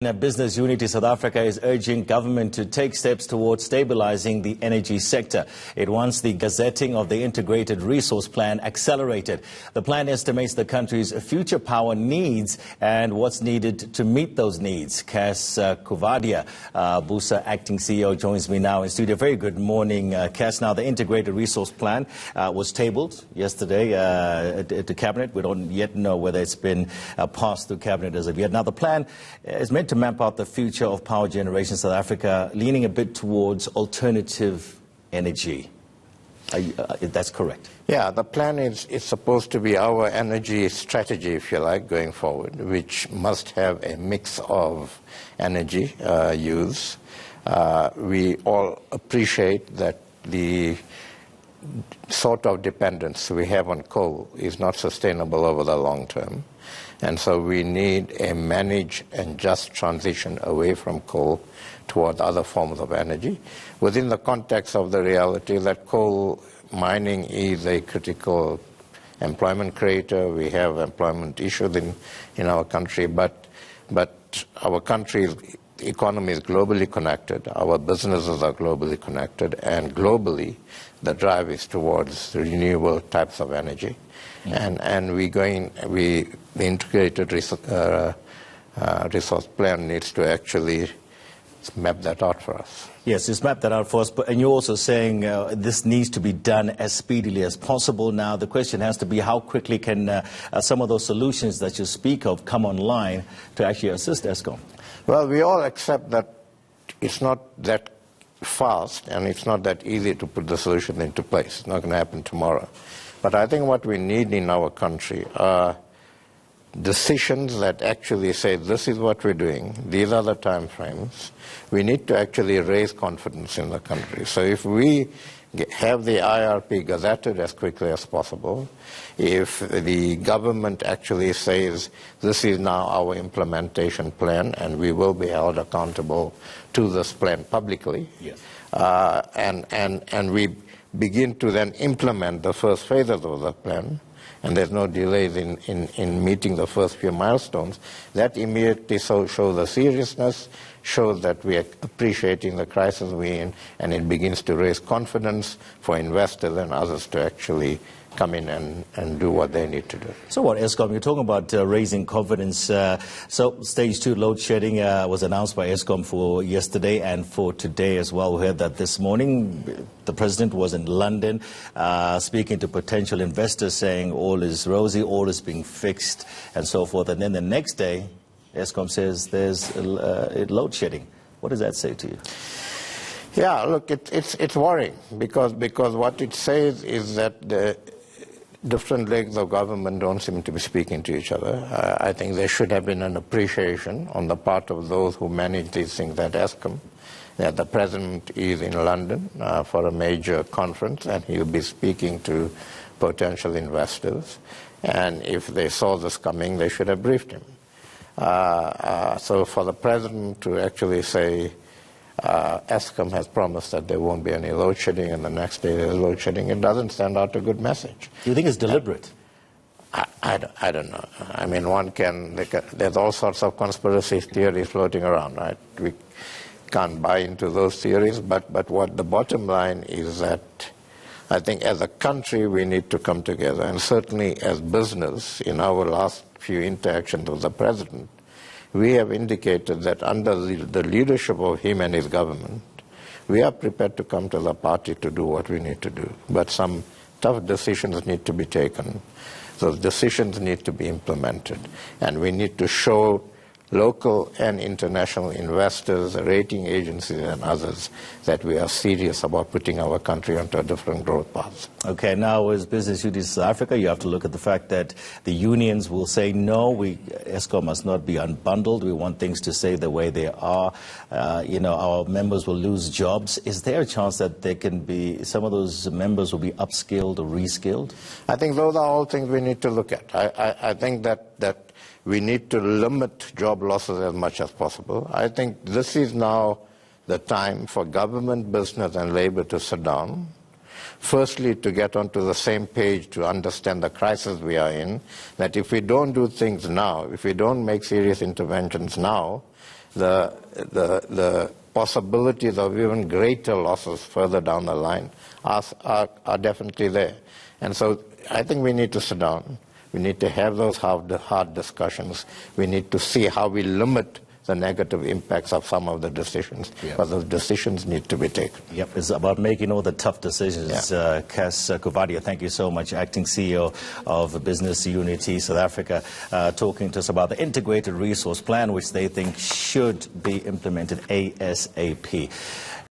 Business Unity South Africa is urging government to take steps towards stabilising the energy sector. It wants the gazetting of the Integrated Resource Plan accelerated. The plan estimates the country's future power needs and what's needed to meet those needs. Cass Kuvadia, Busa acting CEO, joins me now in studio. Very good morning, Cass. Now, the Integrated Resource Plan was tabled yesterday to Cabinet. We don't yet know whether it's been passed through Cabinet as of yet. Now, the plan is meant to map out the future of power generation in South Africa, leaning a bit towards alternative energy. That's correct? Yeah, the plan is supposed to be our energy strategy, if you like, going forward, which must have a mix of energy use. We all appreciate that the sort of dependence we have on coal is not sustainable over the long term. And so we need a managed and just transition away from coal toward other forms of energy, within the context of the reality that coal mining is a critical employment creator. We have employment issues in our country, but our country's economy is globally connected. Our businesses are globally connected, and globally the drive is towards renewable types of energy. And the integrated resource plan needs to actually map that out for us. Yes, it's mapped that out for us, and you're also saying this needs to be done as speedily as possible. Now, the question has to be how quickly can some of those solutions that you speak of come online to actually assist Eskom? Well, we all accept that it's not that fast and it's not that easy to put the solution into place. It's not going to happen tomorrow. But I think what we need in our country are decisions that actually say this is what we're doing, these are the time frames. We need to actually raise confidence in the country. So if we have the IRP gazetted as quickly as possible, if the government actually says this is now our implementation plan and we will be held accountable to this plan publicly, yes. and we begin to then implement the first phases of the plan, and there's no delays in meeting the first few milestones, that immediately shows the seriousness, shows that we are appreciating the crisis we're in, and it begins to raise confidence for investors and others to actually come in and do what they need to do. So what, Eskom, you're talking about raising confidence. So stage 2 load shedding was announced by Eskom for yesterday and for today as well. We heard that this morning. The president was in London speaking to potential investors, saying all is rosy, all is being fixed and so forth. And then the next day, Eskom says there's load shedding. What does that say to you? Yeah, look, it's worrying because what it says is that the different legs of government don't seem to be speaking to each other. I think there should have been an appreciation on the part of those who manage these things at Eskom, that the president is in London for a major conference and he'll be speaking to potential investors. And if they saw this coming, they should have briefed him. So for the president to actually say, Eskom has promised that there won't be any load shedding, and the next day there's load shedding, it doesn't send out a good message. Do you think it's deliberate? I don't know. I mean, there's all sorts of conspiracy theories floating around, right? We can't buy into those theories, but what the bottom line is that I think as a country we need to come together, and certainly as business, in our last few interactions with the president, we have indicated that under the leadership of him and his government, we are prepared to come to the party to do what we need to do. But some tough decisions need to be taken. Those decisions need to be implemented. And we need to show local and international investors, rating agencies and others that we are serious about putting our country onto a different growth path. Okay, now as Business Unity South Africa, you have to look at the fact that the unions will say, no, Eskom must not be unbundled. We want things to stay the way they are. Our members will lose jobs. Is there a chance that there can be, some of those members will be upskilled or reskilled? I think those are all things we need to look at. I think that we need to limit job losses as much as possible. I think this is now the time for government, business and labor to sit down. Firstly, to get onto the same page to understand the crisis we are in, that if we don't do things now, if we don't make serious interventions now, the possibilities of even greater losses further down the line are definitely there. And so I think we need to sit down. We need to have those hard discussions. We need to see how we limit the negative impacts of some of the decisions, but those decisions need to be taken. Yep, it's about making all the tough decisions. Cas Kuvadia, thank you so much, Acting CEO of Business Unity South Africa, talking to us about the integrated resource plan, which they think should be implemented ASAP.